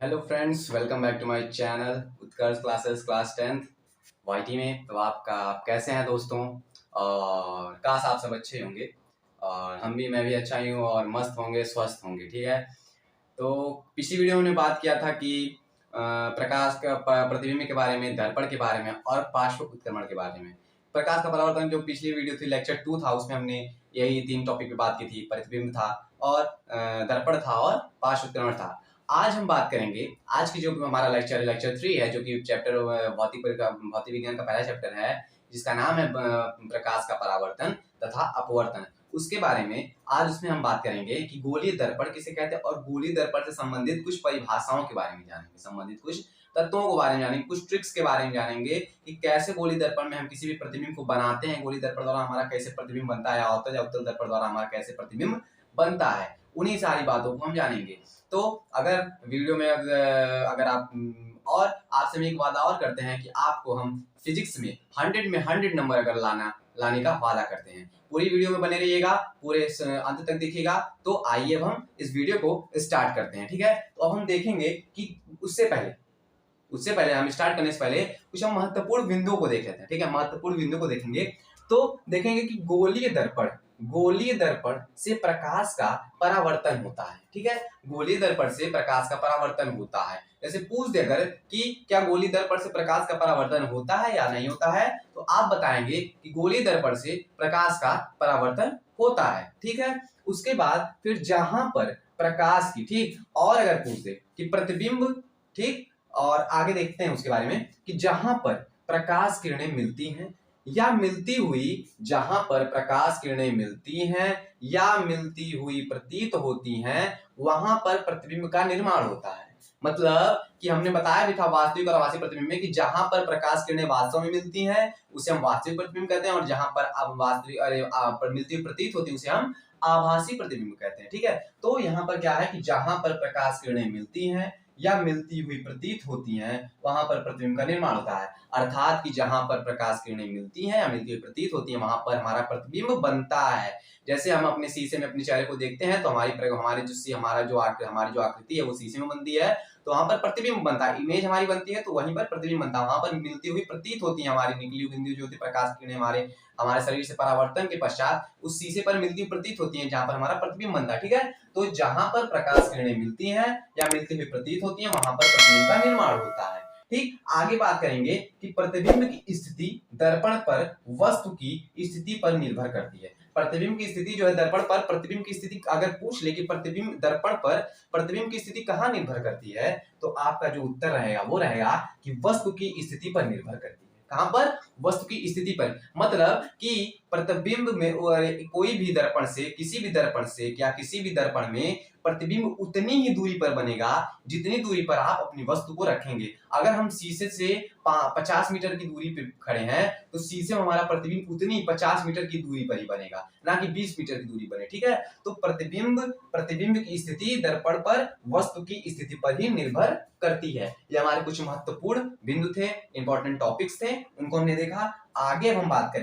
Hello friends, welcome back to my channel Utkarsh classes class 10th YT में। तो आप कैसे हैं दोस्तों? और काश आप सब अच्छे होंगे और मैं भी अच्छा ही हूँ और मस्त होंगे, स्वस्थ होंगे। ठीक है। तो पिछली वीडियो में हमने बात किया था कि प्रकाश का प्रतिबिंब के बारे में, दर्पण के बारे में और पार्श्व उत्क्रमण के बारे में। प्रकाश का परावर्तन जो पिछली वीडियो थी लेक्चर 2 था, उसमें हमने यही 3 टॉपिक पे बात की थी। प्रतिबिंब था और दर्पण था और पार्श्व उत्क्रमण था। आज हम बात करेंगे, आज की जो हमारा लेक्चर 3 है, जो कि चैप्टर भौतिक विज्ञान का पहला चैप्टर है, जिसका नाम है प्रकाश का परावर्तन तथा अपवर्तन। उसके बारे में आज उसमें हम बात करेंगे कि गोलीय दर्पण किसे कहते हैं और गोलीय दर्पण से संबंधित कुछ परिभाषाओं के बारे में जानेंगे, संबंधित कुछ तत्वों के बारे में जानेंगे, कुछ ट्रिक्स के बारे में जानेंगे कि कैसे गोलीय दर्पण में हम किसी भी प्रतिबिंब को बनाते हैं, गोलीय दर्पण द्वारा हमारा कैसे प्रतिबिंब बनता है, अवतल या उत्तल दर्पण द्वारा हमारा कैसे प्रतिबिंब बनता है। उन्हीं सारी बातों को हम जानेंगे। तो अगर वीडियो में अगर आप और आपसे हम एक वादा और करते हैं कि आपको हम फिजिक्स में 100 में 100 नंबर अगर लाने का वादा करते हैं। पूरी वीडियो में बने रहिएगा, पूरे अंत तक देखिएगा। तो आइए अब हम इस वीडियो को स्टार्ट करते हैं। ठीक है। तो अब हम देखेंगे कि उससे पहले हम स्टार्ट करने से पहले कुछ हम महत्वपूर्ण बिंदुओं को देख लेते हैं। ठीक है। महत्वपूर्ण बिंदुओं को देखेंगे तो देखेंगे कि गोलीय दर्पण से प्रकाश का परावर्तन होता है। ठीक है। गोलीय दर्पण से प्रकाश का परावर्तन होता है। जैसे पूछ दे अगर कि क्या गोलीय दर्पण से प्रकाश का परावर्तन होता है या नहीं होता है, तो आप बताएंगे कि गोलीय दर्पण से प्रकाश का परावर्तन होता है। ठीक है। उसके बाद फिर जहां पर प्रकाश की, ठीक, और अगर पूछ दे कि प्रतिबिंब, ठीक, और आगे देखते हैं उसके बारे में कि जहां पर प्रकाश किरणें मिलती हैं या मिलती हुई, जहां पर प्रकाश किरणें मिलती हैं या मिलती हुई प्रतीत होती हैं, वहां पर प्रतिबिंब का निर्माण होता है। मतलब कि हमने बताया भी था वास्तविक और आभासी प्रतिबिंब में कि जहां पर प्रकाश किरणें वास्तव में मिलती हैं उसे हम वास्तविक प्रतिबिंब कहते हैं, और जहां पर अब मिलती हुई प्रतीत होती है उसे हम आभासी प्रतिबिंब कहते हैं। ठीक है। तो यहाँ पर क्या है कि जहां पर प्रकाश किरणें मिलती हैं या मिलती हुई प्रतीत होती हैं, वहां पर प्रतिबिंब का निर्माण होता है। अर्थात कि जहां पर प्रकाश किरणें मिलती हैं या मिलती हुई प्रतीत होती हैं, वहां पर हमारा प्रतिबिंब बनता है। जैसे हम अपने शीशे में अपने चेहरे को देखते हैं तो हमारी जो आकृति है वो शीशे में बनती है, तो वहां पर प्रतिबिंब बनता है, इमेज हमारी बनती है, तो वहीं पर प्रतिबिंब बनता है। वहां पर मिलती हुई प्रतीत होती है हमारी निकली हुई बिंदु जो होती है, प्रकाश किरणें हमारे हमारे शरीर से परावर्तन के पश्चात उस शीशे पर मिलती हुई प्रतीत होती है, जहां पर हमारा प्रतिबिंब बनता है। ठीक है। तो जहां पर प्रकाश किरणें मिलती हैं या मिलती हुई प्रतीत होती हैं, वहां पर प्रतिबिंब का निर्माण होता है। ठीक। आगे बात करेंगे कि प्रतिबिंब की स्थिति दर्पण पर वस्तु की स्थिति पर निर्भर करती है। प्रतिबिंब की स्थिति जो है दर्पण पर, प्रतिबिंब की स्थिति अगर पूछ ले कि प्रतिबिंब दर्पण पर प्रतिबिंब की स्थिति कहां निर्भर करती है, तो आपका जो उत्तर रहेगा वो रहेगा कि वस्तु की स्थिति पर निर्भर करती है। कहां पर? वस्तु की स्थिति पर। मतलब कि प्रतिबिंब में कोई भी दर्पण से, किसी भी दर्पण से या किसी भी दर्पण में प्रतिबिंब उतनी ही दूरी पर बनेगा जितनी दूरी पर आप अपनी वस्तु को रखेंगे। अगर हम शीशे से 50 मीटर की दूरी पे खड़े हैं तो शीशे में हमारा प्रतिबिंब उतनी 50 मीटर की दूरी पर ही बनेगा, ना कि 20 मीटर की दूरी बने। ठीक है। तो प्रतिबिंब की स्थिति दर्पण पर वस्तु की स्थिति पर ही निर्भर करती है। ये हमारे कुछ महत्वपूर्ण बिंदु थे, इंपॉर्टेंट टॉपिक्स थे, उनको हमने देखा। आगे अब हम बात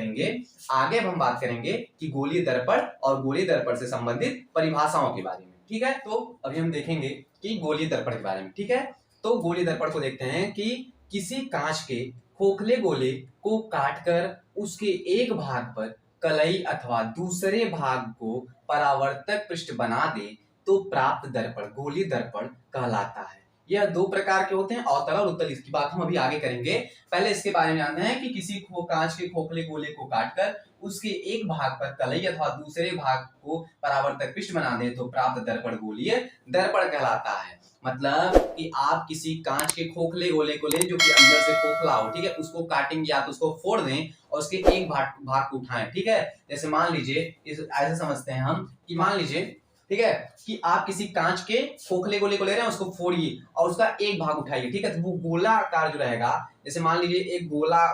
करेंगे कि गोलीय दर्पण और गोलीय दर्पण से संबंधित परिभाषाओं के बारे में। ठीक है। तो अभी हम देखेंगे कि गोलीय दर्पण के बारे में। ठीक है। तो गोलीय दर्पण को देखते हैं कि किसी कांच के खोखले गोले को काटकर उसके एक भाग पर कलई अथवा दूसरे भाग को परावर्तक पृष्ठ बना दे तो प्राप्त दर्पण गोलीय दर्पण कहलाता है। यह दो प्रकार के होते हैं, अवतल और उत्तल। इसकी बात हम अभी आगे करेंगे। पहले इसके बारे में जानते हैं कि किसी कांच के खोखले गोले को काटकर उसके एक भाग पर कलई अथवा दूसरे भाग को परावर्तक पृष्ठ बना दे तो प्राप्त दर्पण गोलीय दर्पण कहलाता है। मतलब कि आप किसी कांच के खोखले गोले को लें जो कि अंदर से खोखला हो, ठीक है, उसको काटेंगे या तो उसको फोड़ दें और उसके एक भाग को उठाएं। ठीक है। जैसे मान लीजिए, ऐसे समझते हैं हम कि मान लीजिए, ठीक है, कि आप किसी कांच के खोखले गोले को ले रहे हैं, उसको फोड़िए और उसका एक भाग उठाइए। ठीक है। तो वो गोला आकार जो रहेगा, जैसे मान लीजिए एक गोला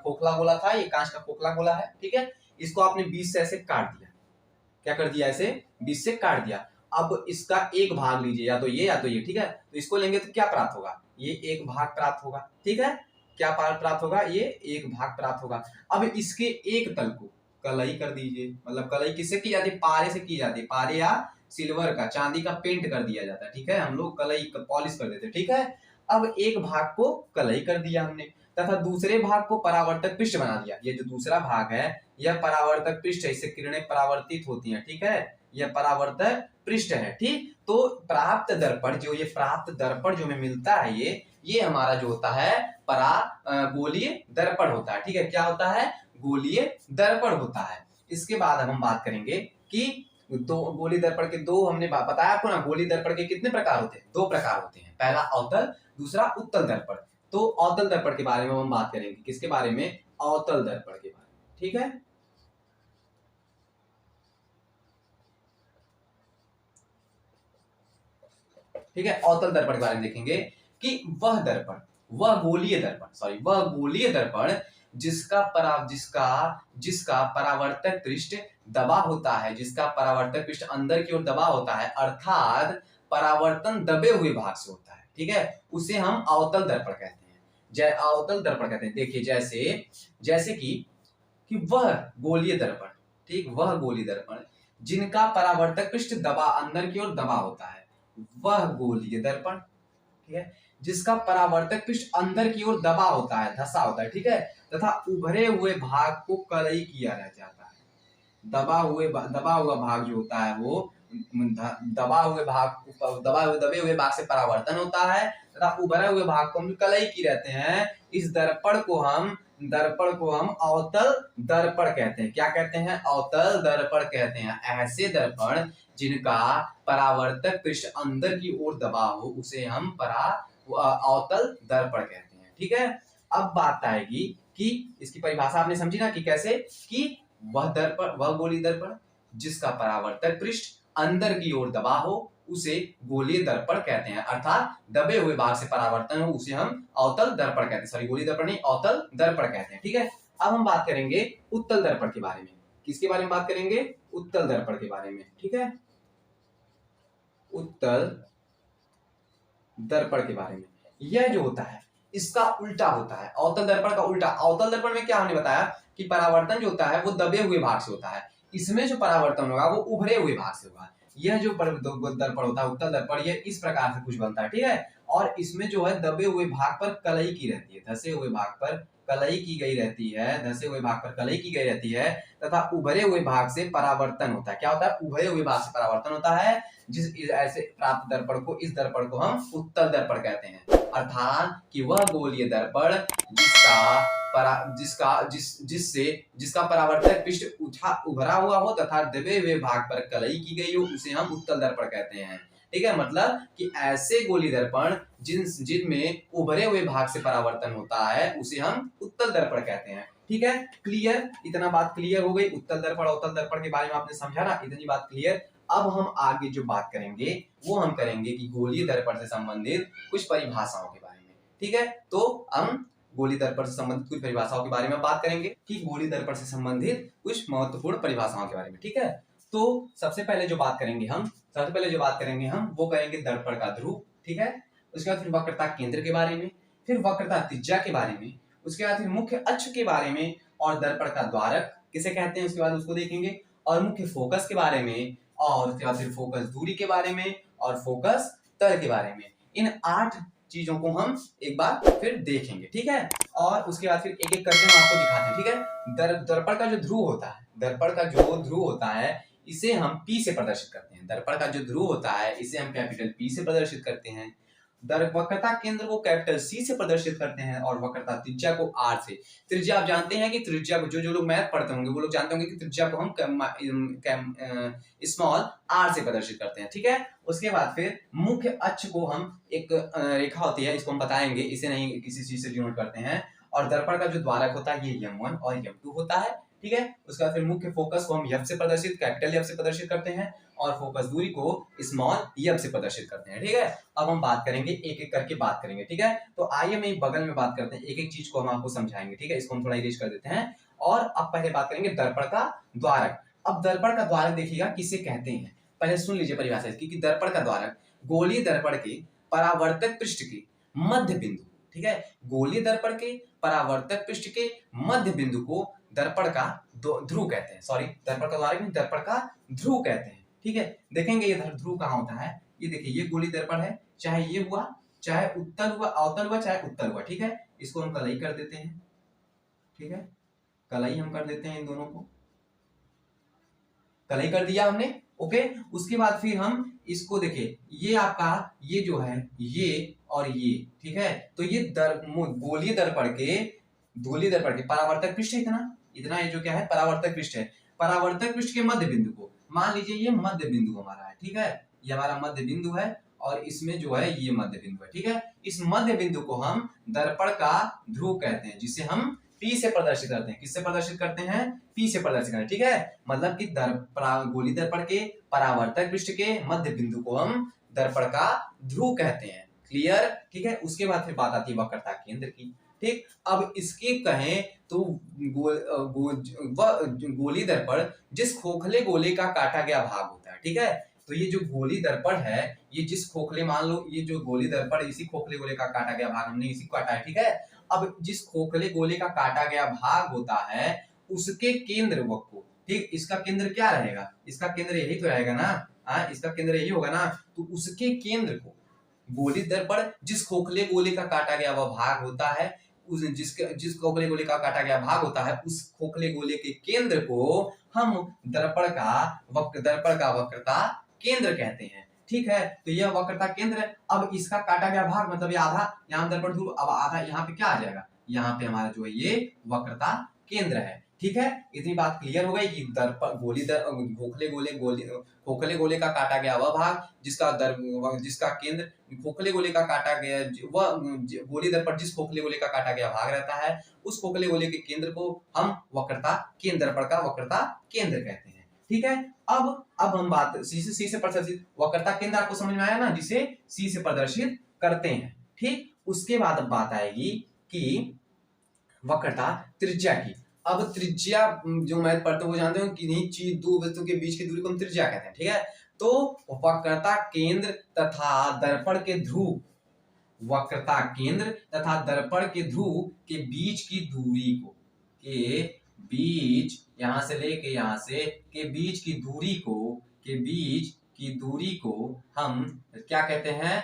खोखला गोला था, ये कांच का खोखला गोला है। ठीक है। इसको आपने 20 से ऐसे काट दिया। क्या कर दिया? ऐसे 20 से काट दिया। अब इसका एक भाग लीजिए, या तो ये या तो ये। ठीक है। तो इसको लेंगे तो क्या प्राप्त होगा? ये एक भाग प्राप्त होगा। ठीक है। क्या प्राप्त होगा? ये एक भाग प्राप्त होगा। अब इसके एक तल को कलई कर दीजिए। मतलब कलई किससे की जाती है? पारे से की जाती है, पारे या सिल्वर का, चांदी का पेंट कर दिया जाता है, ठीक है, हम लोग कलई पॉलिश कर देते हैं, ठीक है। अब एक भाग को कलई कर दिया हमने तथा दूसरे भाग को परावर्तक पृष्ठ बना दिया। ये जो दूसरा भाग है यह परावर्तक पृष्ठ है, इससे किरणें परावर्तित होती हैं, ठीक है, यह परावर्तक पृष्ठ है, ठीक। तो प्राप्त दर्पण जो हमें मिलता है ये हमारा जो होता है गोलीय दर्पण होता है, ठीक है। क्या होता है? गोलीय दर्पण होता है। इसके बाद अब हम बात करेंगे कि दो गोलीय दर्पण के दो हमने बताया आपको ना, गोलीय दर्पण के कितने प्रकार होते हैं? दो प्रकार होते हैं, पहला अवतल, दूसरा उत्तल दर्पण। तो अवतल दर्पण के बारे में हम बात करेंगे। किसके बारे में? अवतल दर्पण के बारे में, ठीक है। ठीक है, अवतल दर्पण के बारे में देखेंगे कि वह गोलीय दर्पण जिसका परावर्तक पृष्ठ दबा होता है, जिसका परावर्तक पृष्ठ अंदर की ओर दबा होता है, अर्थात परावर्तन दबे हुए भाग से होता है, ठीक है, उसे हम अवतल दर्पण कहते हैं। अवतल दर्पण कहते हैं। देखिए जैसे कि वह गोलीय दर्पण, ठीक, वह गोलीय दर्पण जिनका परावर्तक पृष्ठ अंदर की ओर दबा होता है, वह गोलीय दर्पण, ठीक है, जिसका परावर्तक पृष्ठ अंदर की ओर दबा होता है, धसा होता है, ठीक है, तथा उभरे हुए भाग को कलई किया रह जाता है। दबा हुआ भाग जो होता है वो दबे हुए भाग से परावर्तन होता है तथा उभरे हुए भाग को हम कलई की रहते हैं। इस दर्पण को हम अवतल दर्पण कहते हैं। क्या कहते हैं? अवतल दर्पण कहते हैं। ऐसे दर्पण जिनका परावर्तक पृष्ठ अंदर की ओर दबा हो उसे हम अवतल दर्पण कहते हैं, ठीक है। अब बात आएगी कि इसकी परिभाषा आपने समझी ना, कि कैसे, कि वह गोलीय दर्पण जिसका परावर्तक पृष्ठ अंदर की ओर दबा हो उसे गोलीय दर्पण कहते हैं, अर्थात दबे हुए भाग से परावर्तन हो उसे हम अवतल दर्पण कहते हैं। सॉरी, गोलीय दर्पण नहीं, अवतल दर्पण कहते हैं, ठीक है। अब हम बात करेंगे उत्तल दर्पण के बारे में। किसके बारे में बात करेंगे? उत्तल दर्पण के बारे में, ठीक है। उत्तल दर्पण के बारे में, यह जो होता है इसका उल्टा होता है, अवतल दर्पण का उल्टा। अवतल दर्पण में क्या हमने बताया कि परावर्तन जो होता है वो दबे हुए भाग से होता है, इसमें जो परावर्तन होगा वो उभरे हुए भाग से होगा। यह जो दर्पण होता है उत्तल दर्पण, यह इस प्रकार से कुछ बनता है, ठीक है। और इसमें जो है दबे हुए भाग पर कलई की रहती है, धसे हुए भाग पर कलई की गई रहती है तथा उभरे हुए भाग से परावर्तन होता है। क्या होता है? उभरे हुए भाग से परावर्तन होता है। ऐसे प्राप्त दर्पण को, इस दर्पण को हम उत्तल दर्पण कहते हैं, अर्थात कि वह गोलीय दर्पण जिसका परावर्तक पृष्ठ उभरा हुआ हो तथा दबे हुए भाग पर कलई की गई हो उसे हम उत्तल दर्पण कहते हैं, ठीक है। मतलब कि ऐसे गोलीय दर्पण जिनमें उभरे हुए भाग से परावर्तन होता है उसे हम उत्तल दर्पण कहते हैं, ठीक है। क्लियर? इतना बात क्लियर हो गई। उत्तल दर्पण अवतल दर्पण के बारे में आपने समझा ना, इतनी बात क्लियर। अब हम आगे जो बात करेंगे वो हम करेंगे कि गोलीय दर्पण से संबंधित कुछ परिभाषाओं के बारे में, ठीक है। तो हम गोलीय दर्पण से संबंधित कुछ परिभाषाओं के बारे में बात करेंगे कि गोलीय दर्पण से संबंधित कुछ महत्वपूर्ण परिभाषाओं के बारे में, ठीक है। तो सबसे पहले जो बात करेंगे हम वो करेंगे दर्पण का ध्रुव, ठीक है। उसके बाद फिर वक्रता केंद्र के बारे में, फिर वक्रता त्रिज्या के बारे में, उसके बाद फिर मुख्य अक्ष के बारे में और दर्पण का द्वारक किसे कहते हैं उसके बाद उसको देखेंगे, और मुख्य फोकस के बारे में, और उसके बाद फिर फोकस दूरी के बारे में और फोकस तल के बारे में। इन 8 चीजों को हम एक बार फिर देखेंगे, ठीक है। और उसके बाद फिर एक एक करके हम आपको दिखाते हैं, ठीक है। दर्पण का जो ध्रुव होता है इसे हम P से प्रदर्शित करते हैं। दर्पण का जो ध्रुव होता है इसे हम कैपिटल P से प्रदर्शित करते हैं। वक्रता केंद्र को कैपिटल C से प्रदर्शित करते हैं और वक्रता त्रिज्या को R से। त्रिज्या आप जानते हैं कि त्रिज्या को जो लोग मैथ पढ़ते होंगे वो लोग जानते होंगे कि त्रिज्या को हम स्मॉल r से प्रदर्शित करते हैं, ठीक है। उसके बाद फिर मुख्य अक्ष को हम एक रेखा होती है, इसको हम बताएंगे, इसे नहीं किसी चीज से डिनोट करते हैं। और दर्पण का जो द्वारक होता है ये M1 और M2 होता है, ठीक है। उसके बाद फिर मुख्य फोकस को हम F से प्रदर्शित, कैपिटल F से प्रदर्शित करते हैं और फोकस दूरी को स्मॉल F से प्रदर्शित करते हैं, ठीक है। अब हम बात करेंगे, एक एक करके बात करेंगे, ठीक है। तो आइए मैं बगल में बात करते हैं, एक एक चीज को हम आपको समझाएंगे, ठीक है। इसको हम थोड़ा इरेज कर देते हैं और अब पहले बात करेंगे दर्पण का द्वारक। अब दर्पण का द्वारक देखिएगा किसे कहते हैं, पहले सुन लीजिए परिभाषा इसकी, कि दर्पण का द्वारक गोलीय दर्पण के परावर्तक पृष्ठ के मध्य बिंदु, ठीक है, गोलीय दर्पण के परावर्तक पृष्ठ के मध्य बिंदु को दर्पण का ध्रुव कहते हैं। सॉरी, दर्पण का द्वारक नहीं, दर्पण का ध्रुव कहते हैं, ठीक है, देखेंगे इधर ध्रुव कहाँ होता है, ये देखिए ये गोली दर्पण है, चाहे ये हुआ, चाहे उत्तल हुआ, अवतल हुआ, चाहे उत्तल हुआ, ठीक है, इसको हम कलई कर देते हैं, ठीक है, कलई हम कर देते हैं, इन दोनों को कलई कर दिया हमने। ओके, उसके बाद फिर हम इसको देखिए, ये आपका ये जो है ये और ये, ठीक है, तो ये गोलीय दर्पण के परावर्तक पृष्ठ है, इतना इतना ये जो क्या है परावर्तक पृष्ठ है, परावर्तक पृष्ठ के मध्य बिंदु को मान लीजिए ये मध्य बिंदु हमारा है, ठीक है, ये हमारा मध्य बिंदु है और इसमें जो है ये मध्य बिंदु है, ठीक है, इस मध्य बिंदु को हम दर्पण का ध्रुव कहते हैं, जिसे हम P से प्रदर्शित करते हैं। किससे प्रदर्शित करते हैं? P से प्रदर्शित करते हैं, ठीक है, मतलब कि गोली दर्पण के परावर्तक पृष्ठ के मध्य बिंदु को हम दर्पण का ध्रुव कहते हैं। क्लियर? ठीक है, उसके बाद फिर बात आती है वक्रता केंद्र की। ठीक, अब इसके कहें तो गोली दर्पण जिस खोखले गोले का काटा गया भाग होता है, ठीक है, तो ये जो गोली दर्पण है, ये जिस खोखले, मान लो ये जो गोली दर्पण इसी खोखले गोले का काटा गया भाग, हमने इसी को काटा है, ठीक है, अब जिस खोखले गोले का काटा गया भाग होता है उसके केंद्र वक्र को, ठीक, इसका केंद्र क्या रहेगा? इसका केंद्र यही तो रहेगा ना, इसका केंद्र यही होगा ना, तो उसके केंद्र को गोली दर्पण जिस खोखले गोले का काटा गया वह भाग होता है, जिस खोखले गोले का काटा गया भाग होता है उस खोखले गोले के केंद्र को हम दर्पण का वक्रता केंद्र कहते हैं। ठीक है, तो यह वक्रता केंद्र है। अब इसका काटा गया भाग मतलब ये आधा यहाँ दर्पण ध्रुव, अब आधा यहाँ पे क्या आ जाएगा, यहाँ पे हमारा जो है ये वक्रता केंद्र है। ठीक है, इतनी बात क्लियर हो गई कि दर्पण खोखले गोले का काटा गया वह भाग जिसका केंद्र खोखले गोले का काटा गया वह गोली दर्पण जिस खोखले गोले का काटा गया भाग रहता है उस खोखले गोले के केंद्र को हम वक्रता केंद्र दर्पण का वक्रता केंद्र कहते हैं। ठीक है, अब हम बात सी से प्रदर्शित वक्रता केंद्र आपको समझ में आया ना, जिसे सी से प्रदर्शित करते हैं। ठीक, उसके बाद अब बात आएगी कि वक्रता त्रिज्या की। अब त्रिज्या जो मैथ पढ़ते हो जानते हो कि नहीं, दो वस्तु के बीच की दूरी को हम त्रिज्या कहते हैं। ठीक है, तो वक्रता केंद्र तथा दर्पण के ध्रुव, वक्रता केंद्र तथा दर्पण के ध्रुव के बीच की दूरी को, के बीच यहां से लेके यहां से के बीच की दूरी को हम क्या कहते हैं?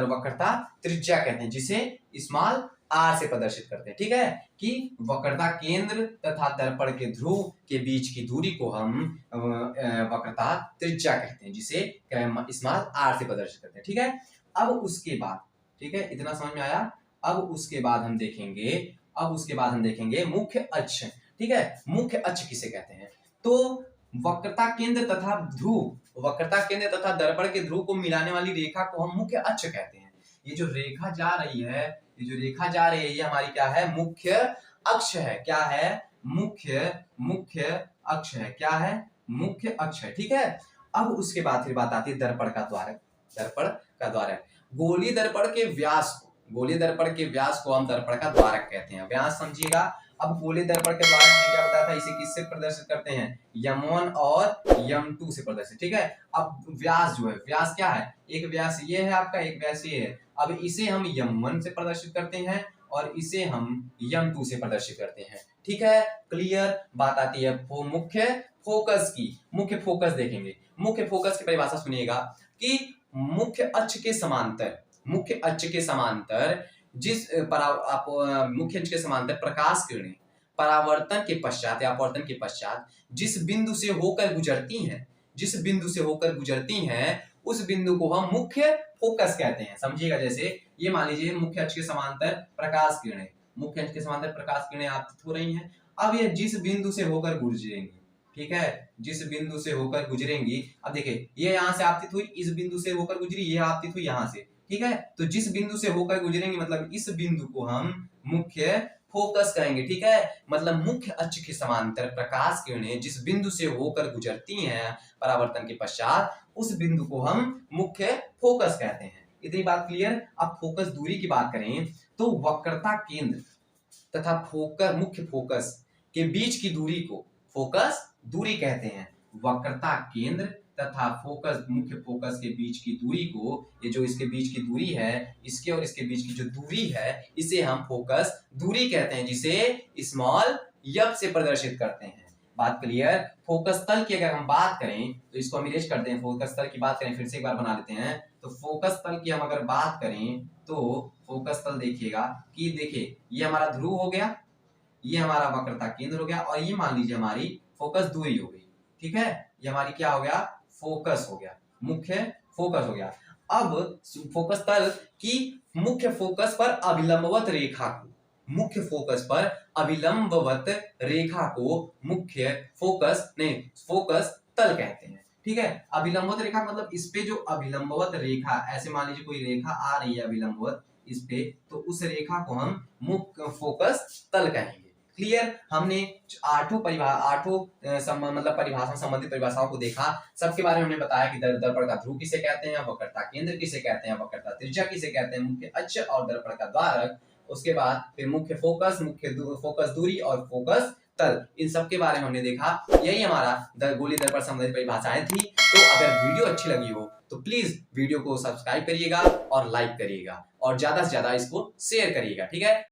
वक्रता त्रिज्या कहते हैं, जिसे स्मॉल r से प्रदर्शित करते हैं। ठीक है, कि वक्रता केंद्र तथा दर्पण के ध्रुव के बीच की दूरी को हम वक्रता त्रिज्या कहते हैं, जिसे स्मॉल r से प्रदर्शित करते हैं। ठीक है, अब उसके बाद, ठीक है, इतना समझ में आया। अब उसके बाद हम देखेंगे मुख्य अक्ष। ठीक है, मुख्य अक्ष किसे कहते हैं? तो वक्रता केंद्र तथा दर्पण के ध्रुव को मिलाने वाली रेखा को हम मुख्य अक्ष कहते हैं। ये जो रेखा जा रही है ये हमारी क्या है? मुख्य अक्ष है। क्या है? मुख्य अक्ष है। क्या है? मुख्य अक्ष है। ठीक है, अब उसके बाद फिर बात आती है दर्पण का द्वारक। गोली दर्पण के व्यास को हम दर्पण का द्वारक कहते हैं। व्यास समझिएगा। अब गोली दर्पण के द्वारक में क्या बताया था, इसे किससे प्रदर्शित करते हैं? M1 और M2 से प्रदर्शित। ठीक है, अब व्यास जो है, व्यास क्या है? एक व्यास ये है आपका, एक व्यास ये है। अब इसे हम M1 से प्रदर्शित करते हैं और इसे हम M2 से प्रदर्शित करते हैं। ठीक है, क्लियर। बात आती है मुख्य फोकस की। मुख्य फोकस देखेंगे। मुख्य फोकस की परिभाषा सुनिएगा कि मुख्य अक्ष के समांतर प्रकाश किरणें परावर्तन के पश्चात या अपवर्तन के पश्चात जिस बिंदु से होकर गुजरती हैं उस बिंदु को हम मुख्य फोकस कहते हैं। समझिएगा, जैसे ये मान लीजिए मुख्य अक्ष के समांतर प्रकाश किरणें आपतित हो रही हैं। अब ये जिस बिंदु से होकर गुजरेंगी, ठीक है, जिस बिंदु से होकर गुजरेंगी, अब देखिए ये यहाँ से आपतित हुई, इस बिंदु से होकर गुजरी, ये आपतित हुई यहाँ से। ठीक है, तो जिस बिंदु से होकर गुजरेंगे मतलब इस बिंदु को हम मुख्य फोकस कहेंगे। ठीक है, मतलब मुख्य अक्ष के समांतर प्रकाश किरणें जिस बिंदु से होकर गुजरती हैं परावर्तन के पश्चात उस बिंदु को हम मुख्य फोकस कहते हैं। इतनी बात क्लियर। अब फोकस दूरी की बात करें तो वक्रता केंद्र तथा मुख्य फोकस के बीच की दूरी को फोकस दूरी कहते हैं। वक्रता केंद्र तथा मुख्य फोकस के बीच की दूरी को, ये जो इसके बीच की दूरी है, इसके और इसके बीच की जो दूरी है, इसे हम फोकस दूरी कहते हैं, जिसे स्मॉल f से प्रदर्शित करते हैं। बात क्लियर। फोकस तल की अगर हम बात करें तो इसको हम इरेज करते हैं। फोकस तल की बात करें, फिर से एक बार बना लेते हैं। तो फोकस तल की हम अगर बात करें तो फोकस तल देखिएगा कि देखिए ये हमारा ध्रुव हो गया, ये हमारा वक्रता केंद्र हो गया, और ये मान लीजिए हमारी फोकस दूरी हो गई। ठीक है, ये हमारी क्या हो गया, फोकस हो गया, मुख्य फोकस हो गया। अब फोकस तल की मुख्य फोकस पर अभिलंबवत रेखा को, मुख्य फोकस पर अभिलंबवत रेखा को मुख्य फोकस नहीं फोकस तल कहते हैं। ठीक है, अभिलंबवत रेखा मतलब इस पे जो अभिलंबवत रेखा, ऐसे मान लीजिए कोई रेखा आ रही है अभिलंबवत इस पे, तो उस रेखा को हम मुख्य फोकस तल कहेंगे। क्लियर, हमने आठों मतलब परिभाषा संबंधित परिभाषाओं को देखा, सबके बारे में हमने बताया कि दर्पण का ध्रुव किसे कहते हैं, वक्रता केंद्र किसे कहते हैं, वक्रता त्रिज्या किसे कहते हैं, मुख्य अक्ष और दर्पण का द्वारक, उसके बाद फिर मुख्य फोकस, फोकस दूरी और फोकस तल, इन सब के बारे में हमने देखा। यही हमारा गोलीय दर्पण संबंधित परिभाषाएं थी। तो अगर वीडियो अच्छी लगी हो तो प्लीज वीडियो को सब्सक्राइब करिएगा और लाइक करिएगा और ज्यादा से ज्यादा इसको शेयर करिएगा। ठीक है।